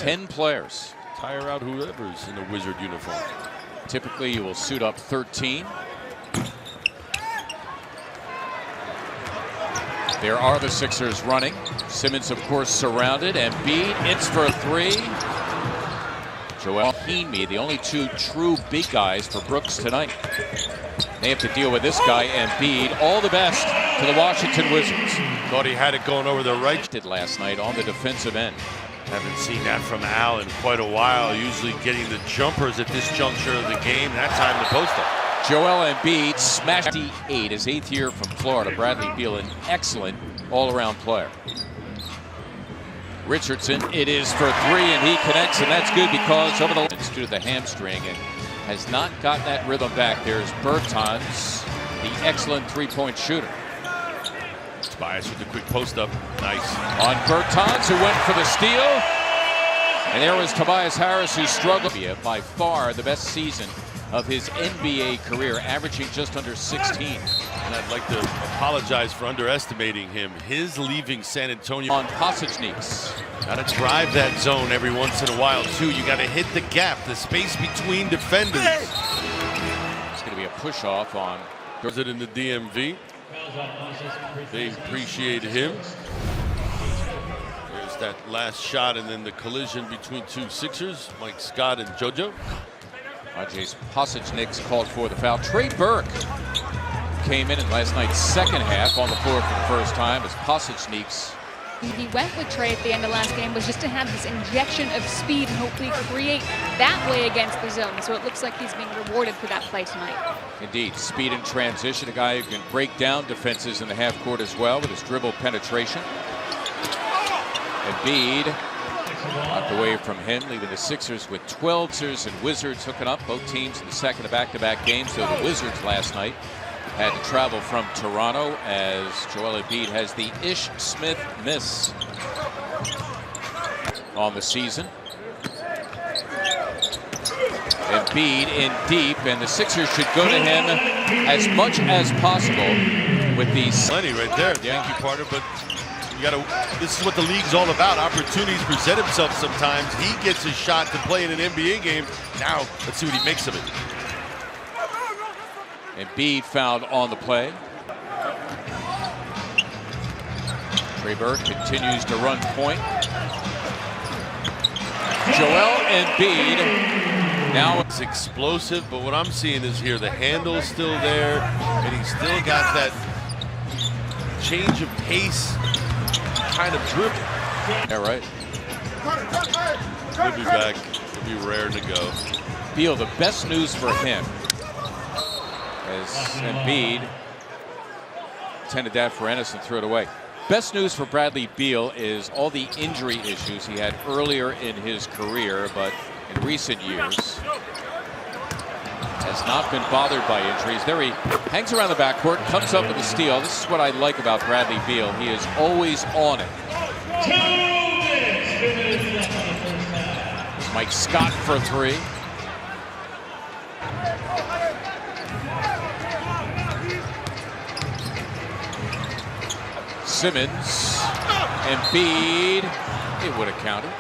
10 players. Tire out whoever's in the Wizard uniform. Typically, you will suit up 13. There are the Sixers running. Simmons, of course, surrounded. Embiid, it's for three. Joel Embiid, the only two true big guys for Brooks tonight. They have to deal with this guy, Embiid. All the best to the Washington Wizards. Thought he had it going over the right. Did last night on the defensive end. Haven't seen that from Al in quite a while. Usually getting the jumpers at this juncture of the game. That time the post-up. Joel Embiid smashed 8, his 8th year from Florida. Bradley Beal, an excellent all-around player. Richardson, it is for three, and he connects, and that's good because over the due to the hamstring and has not got that rhythm back. There's Bertans, the excellent three-point shooter. Tobias with the quick post-up. Nice. On Bertans, who went for the steal. And there was Tobias Harris, who struggled. By far the best season of his NBA career, averaging just under 16. And I'd like to apologize for underestimating him. His leaving San Antonio. On Pasechniks. Got to drive that zone every once in a while, too. You got to hit the gap, the space between defenders. It's going to be a push-off on. Does it in the DMV? They appreciate him. There's that last shot, and then the collision between two Sixers, Mike Scott and JoJo. RJ's Pasechniks called for the foul. Trey Burke came in last night's second half on the floor for the first time as Pasechniks. He went with Trey at the end of last game was just to have this injection of speed and hopefully create that way against the zone. So it looks like he's being rewarded for that play tonight. Indeed, speed and transition, a guy who can break down defenses in the half court as well with his dribble penetration. Embiid knocked away from him, leaving the Sixers with 12. Sixers and Wizards hooking up, both teams in the second of back-to-back games. So the Wizards last night had to travel from Toronto as Joel Embiid has the Ish Smith miss on the season. Embiid in deep, and the Sixers should go to him as much as possible with these. Plenty right there. Yeah. Thank you, partner. But you got to. This is what the league's all about. Opportunities present himself sometimes. He gets a shot to play in an NBA game. Now let's see what he makes of it. Embiid fouled on the play. Trey Burke continues to run point. Joel Embiid now. It's explosive, but what I'm seeing is here the handle's still there, and he's still got that change of pace kind of dribble. Yeah, right. He'll be back. He'll be raring to go. Beal, the best news for him as Embiid intended that for Ennis and threw it away. Best news for Bradley Beal is all the injury issues he had earlier in his career, but in recent years has not been bothered by injuries. There he hangs around the backcourt, comes up with a steal. This is what I like about Bradley Beal. He is always on it. It's Mike Scott for three. Simmons, Embiid, it would have counted.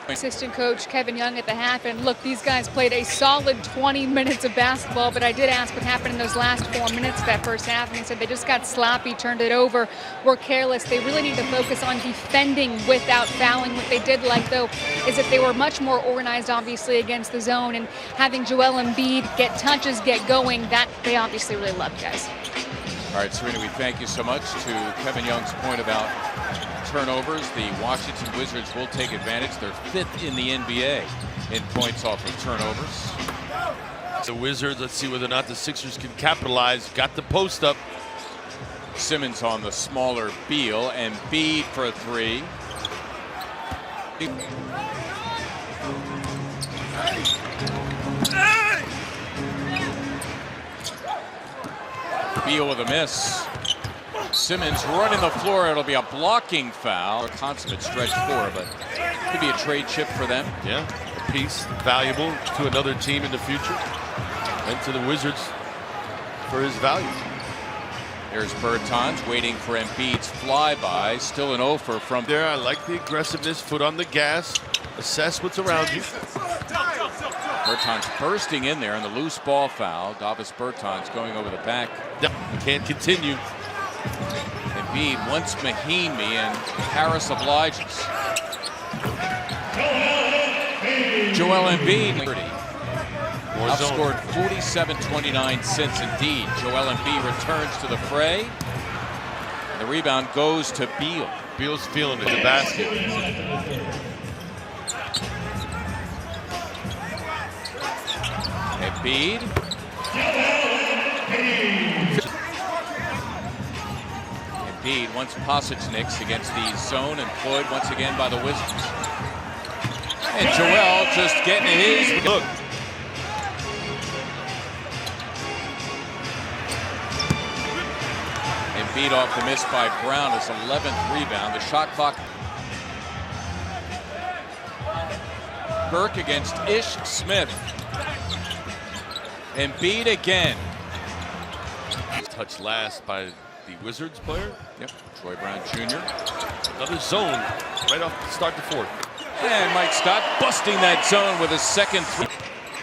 Assistant coach Kevin Young at the half, and look, these guys played a solid 20 minutes of basketball, but I did ask what happened in those last 4 minutes of that first half, and he said they just got sloppy, turned it over, were careless. They really need to focus on defending without fouling. What they did like, though, is that they were much more organized, obviously, against the zone, and having Joel Embiid get touches, get going, that they obviously really loved, guys. All right, Serena, we thank you so much. To Kevin Young's point about turnovers, the Washington Wizards will take advantage. They're 5th in the NBA in points off of turnovers. The Wizards, let's see whether or not the Sixers can capitalize. Got the post up. Simmons on the smaller Beal, and Embiid for a three. Beal with a miss. Simmons running the floor. It'll be a blocking foul. A consummate stretch four, but could be a trade chip for them. Yeah, a piece valuable to another team in the future and to the Wizards for his value. There's Bertans waiting for Embiid's flyby. Still an offer from there. I like the aggressiveness, foot on the gas. assess what's around you. Bertans bursting in there, and the loose ball foul. Davis Bertans going over the back. Can't continue. Embiid wants Mahinmi, and Harris obliges. Joel Embiid outscored 47-29 since indeed. Joel Embiid returns to the fray. And the rebound goes to Beal. Beal's feeling it in the basket. Embiid. Embiid wants Pasechniks against the zone, employed once again by the Wizards. And Joel just getting his look. Embiid off the miss by Brown, his 11th rebound. The shot clock. Burke against Ish Smith. Embiid again. Touched last by the Wizards player. Yep, Troy Brown Jr. Another zone right off the start to fourth. And Mike Scott busting that zone with his second three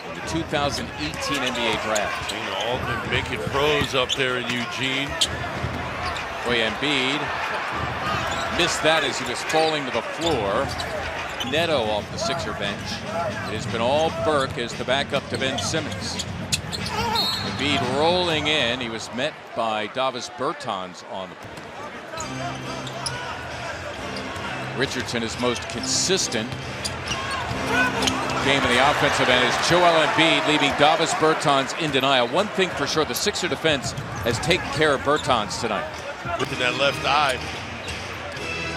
in the 2018 NBA draft. Dana Altman making pros up there in Eugene. Boy, Embiid missed that as he was falling to the floor. Neto off the Sixer bench. It has been all Burke as the backup to Ben Simmons. Embiid rolling in. He was met by Davis Bertans on the Richardson, his most consistent game in the offensive end, is Joel Embiid, leaving Davis Bertans in denial. One thing for sure, the Sixer defense has taken care of Bertans tonight. Looking at that left eye.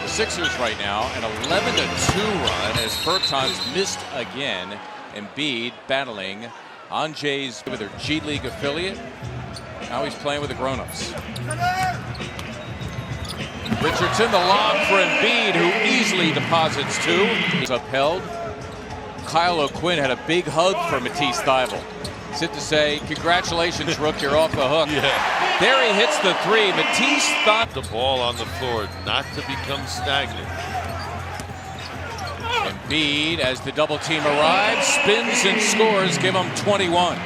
The Sixers right now an 11-2 run as Bertans missed again. Embiid battling Anjay's with their G League affiliate. Now he's playing with the grown-ups. Richardson, the lob for Embiid, who easily deposits two. He's upheld. Kyle O'Quinn had a big hug for Matisse Thybulle. Sit to say, congratulations, Rook, you're off the hook. Yeah. There he hits the three. Matisse thought the ball on the floor, not to become stagnant. Embiid, as the double team arrives, spins and scores, give him 21.